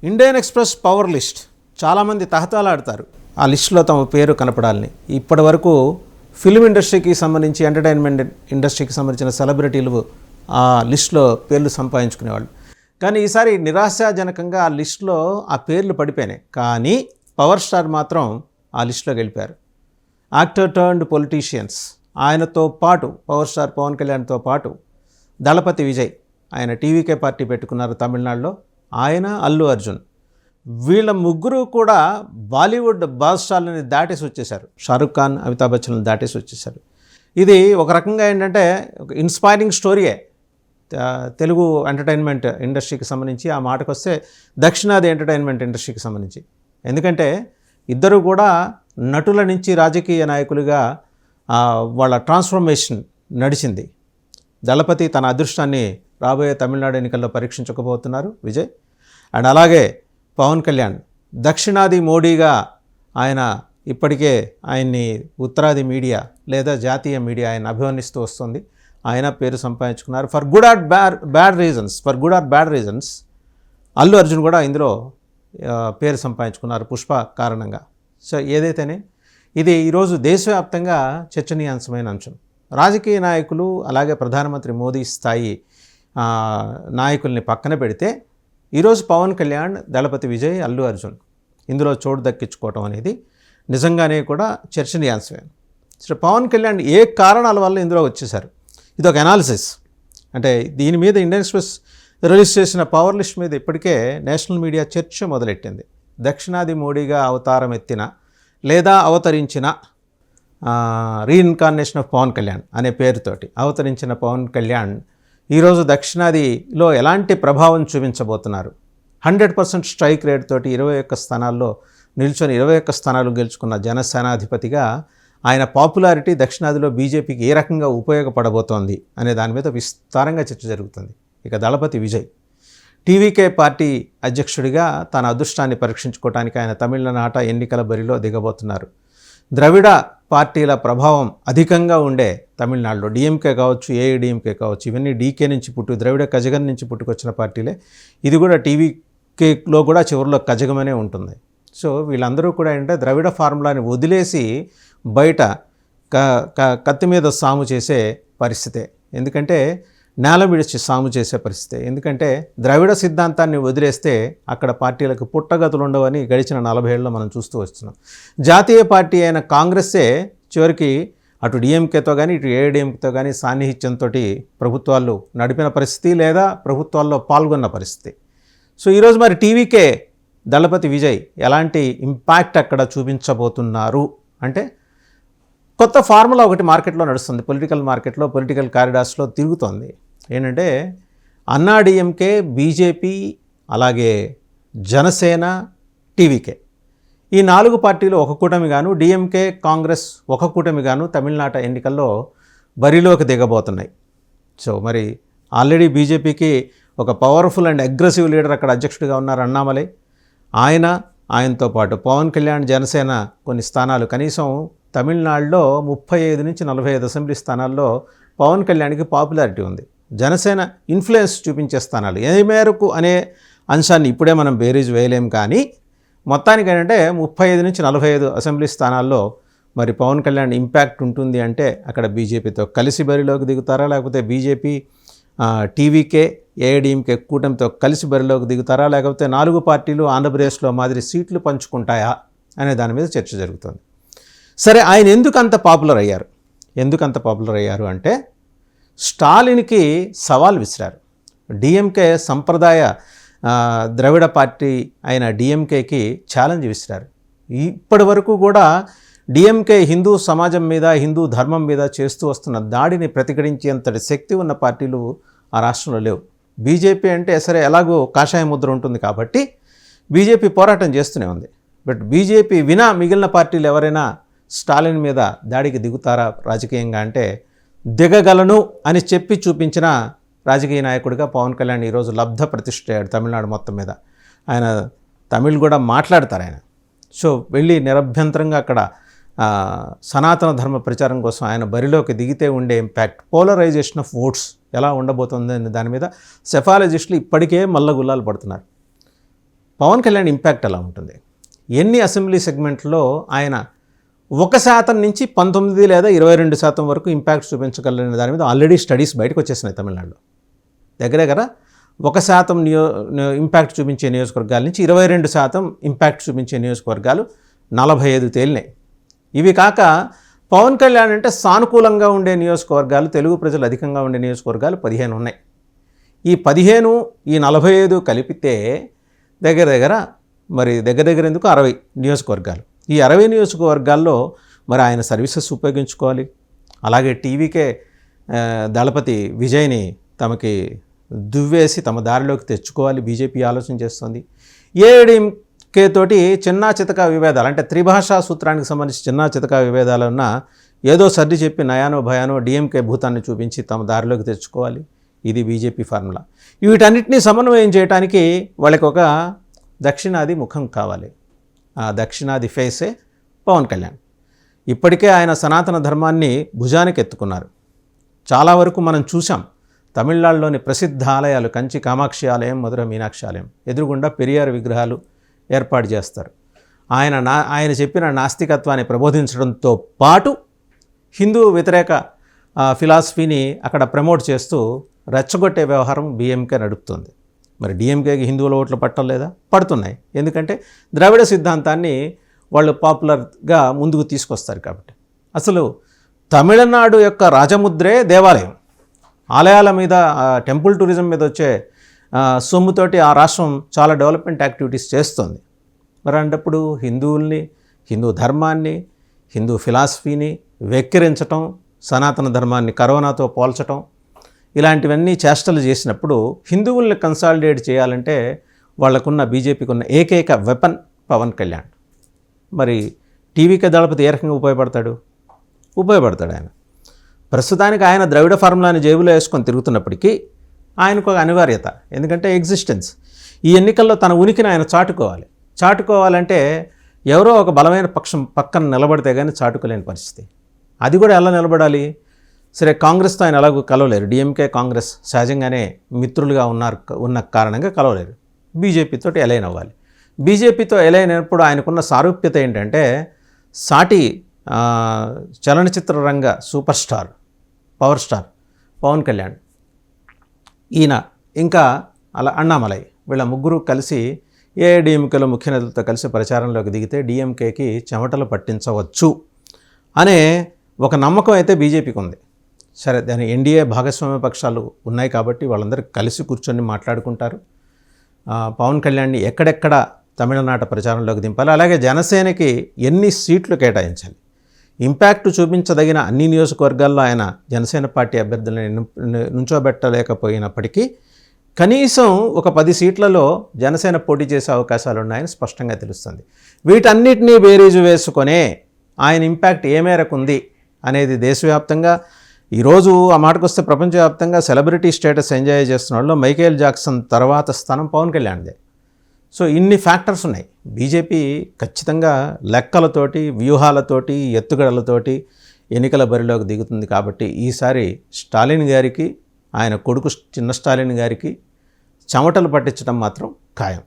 Indian express power list చాలామంది తహతలాడతారు ఆ లిస్టులో తమ పేరు కనపడాలని. ఇప్పటి వరకు ఫిల్మ్ ఇండస్ట్రీకి సంబంధించి, ఎంటర్టైన్మెంట్ ఇండస్ట్రీకి సంబంధించిన సెలబ్రిటీలు ఆ లిస్టులో పేర్లు సంపాదించుకునేవాళ్ళు. కానీ ఈసారి నిరాశాజనకంగా ఆ లిస్టులో ఆ పేర్లు పడిపోయినాయి. కానీ పవర్ స్టార్ మాత్రం ఆ లిస్టులోకి వెళ్ళిపోయారు. Actor turned politicians. ఆయనతో పాటు పవర్ స్టార్ పవన్ కళ్యాణ్తో పాటు దళపతి విజయ్, ఆయన టీవీకే పార్టీ పెట్టుకున్నారు తమిళనాడులో. ఆయన, అల్లు అర్జున్, వీళ్ళ ముగ్గురు కూడా బాలీవుడ్ బాద్షాలని దాటేసి వచ్చేసారు. షారుఖ్ ఖాన్, అమితాబ్ బచ్చన్లను దాటేసి వచ్చేసారు. ఇది ఒక రకంగా ఏంటంటే ఒక ఇన్స్పైరింగ్ స్టోరీయే తెలుగు ఎంటర్టైన్మెంట్ ఇండస్ట్రీకి సంబంధించి. ఆ మాటకు వస్తే దక్షిణాది ఎంటర్టైన్మెంట్ ఇండస్ట్రీకి సంబంధించి. ఎందుకంటే ఇద్దరు కూడా నటుల నుంచి రాజకీయ నాయకులుగా వాళ్ళ ట్రాన్స్ఫర్మేషన్ నడిచింది. దళపతి తన అదృష్టాన్ని రాబోయే తమిళనాడు ఎన్నికల్లో పరీక్షించకపోతున్నారు విజయ్. అండ్ అలాగే పవన్ కళ్యాణ్ దక్షిణాది మోడీగా ఆయన ఇప్పటికే ఆయన్ని ఉత్తరాది మీడియా లేదా జాతీయ మీడియా ఆయన అభివర్ణిస్తూ వస్తుంది. ఆయన పేరు సంపాదించుకున్నారు for good or bad reasons. Allu Arjun కూడా ఇందులో పేరు సంపాదించుకున్నారు పుష్ప కారణంగా. సో ఏదైతేనే ఇది ఈరోజు దేశవ్యాప్తంగా చర్చనీయాంశమైన అంశం. రాజకీయ నాయకులు అలాగే ప్రధానమంత్రి మోదీ స్థాయి నాయకుల్ని పక్కన పెడితే ఈరోజు పవన్ కళ్యాణ్, దళపతి విజయ్, అల్లు అర్జున్ ఇందులో చోటు దక్కించుకోవటం అనేది నిజంగానే కూడా చర్చనీయాంశమే. సో పవన్ కళ్యాణ్ ఏ కారణాల వల్ల ఇందులో వచ్చేసారు, ఇది ఒక అనాలిసిస్. అంటే దీని మీద ఇండియన్ ఎక్స్‌ప్రెస్ రిలీజ్ చేసిన పవర్ లిస్ట్ మీద ఇప్పటికే నేషనల్ మీడియా చర్చ మొదలెట్టింది. దక్షిణాది మోడీగా అవతారం ఎత్తిన లేదా అవతరించిన రీఇన్కార్నేషన్ ఆఫ్ పవన్ కళ్యాణ్ అనే పేరుతోటి అవతరించిన పవన్ కళ్యాణ్ ఈరోజు దక్షిణాదిలో ఎలాంటి ప్రభావం చూపించబోతున్నారు. 100% స్ట్రైక్ రేట్ తోటి 21 స్థానాల్లో నిల్చొని 21 స్థానాలు గెలుచుకున్న జనసేనాధిపతిగా ఆయన పాపులారిటీ దక్షిణాదిలో బీజేపీకి ఏ రకంగా ఉపయోగపడబోతోంది అనే దాని మీద విస్తారంగా చర్చ జరుగుతుంది. ఇక దళపతి విజయ్ టీవీకే పార్టీ అధ్యక్షుడిగా తన అదృష్టాన్ని పరీక్షించుకోవడానికి ఆయన తమిళనాట ఎన్నికల బరిలో దిగబోతున్నారు. ద్రవిడ పార్టీల ప్రభావం అధికంగా ఉండే తమిళనాడులో డిఎంకే కావచ్చు, ఏఐడిఎంకే కావచ్చు, ఇవన్నీ డీకే నుంచి ద్రవిడ కజగం నుంచి పుట్టుకొచ్చిన పార్టీలే. ఇది కూడా టీవీకేలో కూడా చివరిలో కజగమనే ఉంటుంది. సో వీళ్ళందరూ కూడా ఏంటంటే ద్రవిడ ఫార్ములాని వదిలేసి బయట కత్తి మీద సాము చేసే పరిస్థితే. ఎందుకంటే నేల విడిచి సాము చేసే పరిస్థితి. ఎందుకంటే ద్రవిడ సిద్ధాంతాన్ని వదిలేస్తే అక్కడ పార్టీలకు పుట్టగతులు ఉండవని గడిచిన 40 ఏళ్ళలో మనం చూస్తూ వస్తున్నాం. జాతీయ పార్టీ అయిన కాంగ్రెస్సే చివరికి అటు డిఎంకేతో కానీ ఇటు ఏఐడిఎంకేతో కానీ సాన్నిహిత్యంతో ప్రభుత్వాలు నడిపిన పరిస్థితి లేదా ప్రభుత్వాల్లో పాల్గొన్న పరిస్థితి. సో ఈరోజు మరి టీవీకే దళపతి విజయ్ ఎలాంటి ఇంపాక్ట్ అక్కడ చూపించబోతున్నారు అంటే, కొత్త ఫార్ములా ఒకటి మార్కెట్లో నడుస్తుంది. పొలిటికల్ మార్కెట్లో, పొలిటికల్ కారిడార్స్లో తిరుగుతోంది. ఏంటంటే అన్నాడీఎంకే, బీజేపీ, అలాగే జనసేన, టీవీకే ఈ 4 పార్టీలు ఒక కూటమిగాను, డిఎంకే, కాంగ్రెస్ ఒక కూటమిగాను తమిళనాట ఎన్నికల్లో బరిలోకి దిగబోతున్నాయి. సో మరి ఆల్రెడీ బీజేపీకి ఒక పవర్ఫుల్ అండ్ అగ్రెసివ్ లీడర్ అక్కడ అధ్యక్షుడిగా ఉన్నారు అన్నామలై. ఆయనతో పాటు పవన్ కళ్యాణ్, జనసేన కొన్ని స్థానాలు, కనీసం తమిళనాడులో 35 నుంచి 45 అసెంబ్లీ స్థానాల్లో పవన్ కళ్యాణ్కి పాపులారిటీ ఉంది. జనసేన ఇన్ఫ్లుయెన్స్ చూపించే స్థానాలు ఏ మేరకు అనే అంశాన్ని ఇప్పుడే మనం బేరీజ్ వేయలేం. కానీ మొత్తానికి ఏంటంటే 35 నుంచి 45 అసెంబ్లీ స్థానాల్లో మరి పవన్ కళ్యాణ్ ఇంపాక్ట్ ఉంటుంది. అంటే అక్కడ బీజేపీతో కలిసి బరిలోకి దిగుతారా, లేకపోతే బీజేపీ టీవీకే, ఏఐడిఎంకే కూటమితో కలిసి బరిలోకి దిగుతారా, లేకపోతే 4 పార్టీలు ఆంధ్రప్రదేశ్లో మాదిరి సీట్లు పంచుకుంటాయా అనే దాని మీద చర్చ జరుగుతుంది. సరే, ఆయన ఎందుకు అంత పాపులర్ అయ్యారు అంటే స్టాలిన్కి సవాల్ విసిరారు. డిఎంకే సంప్రదాయ ద్రవిడ పార్టీ అయిన డిఎంకేకి ఛాలెంజ్ విసిరారు. ఇప్పటి వరకు కూడా డిఎంకే హిందూ సమాజం మీద, హిందూ ధర్మం మీద చేస్తూ వస్తున్న దాడిని ప్రతిఘటించేంతటి శక్తి ఉన్న పార్టీలు ఆ రాష్ట్రంలో లేవు. బీజేపీ అంటే సరే ఎలాగో కాషాయ ముద్ర ఉంటుంది కాబట్టి బీజేపీ పోరాటం చేస్తూనే ఉంది. బట్ బీజేపీ వినా మిగిలిన పార్టీలు ఎవరైనా స్టాలిన్ మీద దాడికి దిగుతారా రాజకీయంగా అంటే, దిగగలను అని చెప్పి చూపించిన రాజకీయ నాయకుడిగా పవన్ కళ్యాణ్ ఈరోజు లబ్ధ ప్రతిష్ఠయ్యాడు తమిళనాడు మొత్తం మీద. ఆయన తమిళ్ కూడా మాట్లాడతారు ఆయన. సో వెళ్ళి నిరభ్యంతరంగా అక్కడ సనాతన ధర్మ ప్రచారం కోసం ఆయన బరిలోకి దిగితే ఉండే ఇంపాక్ట్, పోలరైజేషన్ ఆఫ్ ఓట్స్ ఎలా ఉండబోతుంది అనే దాని మీద సెఫాలజిస్టులు ఇప్పటికే మల్లగుల్లాలు పడుతున్నారు. పవన్ కళ్యాణ్ ఇంపాక్ట్ ఎలా ఉంటుంది, ఎన్ని అసెంబ్లీ సెగ్మెంట్లో ఆయన 1% నుంచి 19 లేదా 22% వరకు ఇంపాక్ట్ చూపించగలనే దాని మీద ఆల్రెడీ స్టడీస్ బయటకు వచ్చేసినాయి తమిళనాడులో. దగ్గర దగ్గర 1% ఇంపాక్ట్ చూపించే నియోజకవర్గాల నుంచి 22% ఇంపాక్ట్ చూపించే నియోజకవర్గాలు 45 తేలినాయి. ఇవి కాక పవన్ కళ్యాణ్ అంటే సానుకూలంగా ఉండే నియోజకవర్గాలు, తెలుగు ప్రజలు అధికంగా ఉండే నియోజకవర్గాలు 15 ఉన్నాయి. ఈ 15 ఈ 45 కలిపితే దగ్గర దగ్గర ఎందుకు 60 నియోజకవర్గాలు. ఈ 60 నియోజకవర్గాల్లో మరి ఆయన సర్వీసెస్ ఉపయోగించుకోవాలి. అలాగే టీవీకే దళపతి విజయ్ని తమకి దువ్వేసి తమ దారిలోకి తెచ్చుకోవాలి బీజేపీ ఆలోచన చేస్తుంది. ఏఐడిఎంకే తోటి చిన్నా చితకా విభేదాలు, అంటే త్రిభాషా సూత్రానికి సంబంధించి చిన్నా చితకా విభేదాలు ఉన్నా ఏదో సర్ది చెప్పి నయానో భయానో డిఎంకే భూతాన్ని చూపించి తమ దారిలోకి తెచ్చుకోవాలి. ఇది బీజేపీ ఫార్ములా. వీటన్నిటినీ సమన్వయం చేయడానికి వాళ్ళకి ఒక దక్షిణాది ముఖం కావాలి. ఆ దక్షిణాది ఫేసే పవన్ కళ్యాణ్. ఇప్పటికే ఆయన సనాతన ధర్మాన్ని భుజానికి ఎత్తుకున్నారు. చాలా వరకు మనం చూసాం. తమిళనాడులోని ప్రసిద్ధ ఆలయాలు, కంచి కామాక్షి ఆలయం, మధుర మీనాక్షి ఆలయం ఎదురుగుండా పెరియార్ విగ్రహాలు ఏర్పాటు చేస్తారు. ఆయన చెప్పిన నాస్తికత్వాన్ని ప్రబోధించడంతో పాటు హిందూ వ్యతిరేక ఫిలాసఫీని అక్కడ ప్రమోట్ చేస్తూ రెచ్చగొట్టే వ్యవహారం డిఎంకే నడుపుతుంది. మరి డిఎంకేకి హిందువుల ఓట్లు పట్టలేదా? పడుతున్నాయి. ఎందుకంటే ద్రవిడ సిద్ధాంతాన్ని వాళ్ళు పాపులర్గా ముందుకు తీసుకొస్తారు కాబట్టి. అసలు తమిళనాడు యొక్క రాజముద్రే దేవాలయం. ఆలయాల మీద, టెంపుల్ టూరిజం మీద వచ్చే సొమ్ముతోటి ఆ రాష్ట్రం చాలా డెవలప్మెంట్ యాక్టివిటీస్ చేస్తుంది. మరి అంటప్పుడు హిందువుల్ని, హిందూ ధర్మాన్ని, హిందూ ఫిలాసఫీని వెక్కిరించటం, సనాతన ధర్మాన్ని కరోనాతో పోల్చటం, ఇలాంటివన్నీ చేష్టలు చేసినప్పుడు హిందువుల్ని కన్సాలిడేట్ చేయాలంటే వాళ్ళకున్న బీజేపీకి ఉన్న ఏకైక వెపన్ పవన్ కళ్యాణ్. మరి టీవీకే దళపతి ఏ రకంగా ఉపయోగపడతాడు ఆయన. ప్రస్తుతానికి ఆయన ద్రవిడ ఫార్ములాని జేబులో వేసుకొని తిరుగుతున్నప్పటికీ ఆయనకు ఒక అనివార్యత. ఎందుకంటే ఎగ్జిస్టెన్స్. ఈ ఎన్నికల్లో తన ఉనికిని ఆయన చాటుకోవాలంటే ఎవరో ఒక బలమైన పక్షం పక్కన నిలబడితే కానీ చాటుకోలేని పరిస్థితి. అది కూడా ఎలా నిలబడాలి? సరే, కాంగ్రెస్తో ఆయన ఎలాగో కలవలేరు. డిఎంకే కాంగ్రెస్ సహజంగానే మిత్రులుగా ఉన్న కారణంగా కలవలేరు. బీజేపీతో ఎలైన్ అవ్వాలి. బీజేపీతో ఎలైన్ అయినప్పుడు ఆయనకున్న సారూప్యత ఏంటంటే సాటి చలనచిత్ర రంగ super star, power star Pavan Kalyan, ఈయన ఇంకా అలా అన్నామలై, వీళ్ళ ముగ్గురు కలిసి ఏఐడిఎంకేలో ముఖ్య నేతలతో కలిసి ప్రచారంలోకి దిగితే డిఎంకేకి చెమటలు పట్టించవచ్చు అనే ఒక నమ్మకం అయితే బీజేపీకి ఉంది. సరే, దాని ఎన్డీఏ భాగస్వామ్య పక్షాలు ఉన్నాయి కాబట్టి వాళ్ళందరూ కలిసి కూర్చొని మాట్లాడుకుంటారు. పవన్ కళ్యాణ్ని ఎక్కడెక్కడ తమిళనాట ప్రచారంలోకి దింపాలి, అలాగే జనసేనకి ఎన్ని సీట్లు కేటాయించాలి, ఇంపాక్ట్ చూపించదగిన అన్ని నియోజకవర్గాల్లో ఆయన జనసేన పార్టీ అభ్యర్థులను నుంచోబెట్టలేకపోయినప్పటికీ కనీసం ఒక 10 సీట్లలో జనసేన పోటీ చేసే అవకాశాలు ఉన్నాయని స్పష్టంగా తెలుస్తుంది. వీటన్నిటినీ బేరీజు వేసుకొనే ఆయన ఇంపాక్ట్ ఏ మేరకు ఉంది అనేది దేశవ్యాప్తంగా, ఈరోజు ఆ మాటకొస్తే ప్రపంచవ్యాప్తంగా సెలబ్రిటీ స్టేటస్ ఎంజాయ్ చేస్తున్న వాళ్ళు మైకేల్ జాక్సన్ తర్వాత స్థానం పవన్ కళ్యాణ్దే. సో ఇన్ని ఫ్యాక్టర్స్ ఉన్నాయి. బీజేపీ ఖచ్చితంగా లెక్కలతోటి, వ్యూహాలతోటి, ఎత్తుగడలతోటి ఎన్నికల బరిలోకి దిగుతుంది. కాబట్టి ఈసారి స్టాలిన్ గారికి, ఆయన కొడుకు చిన్న స్టాలిన్ గారికి చెమటలు పట్టించడం మాత్రం ఖాయం.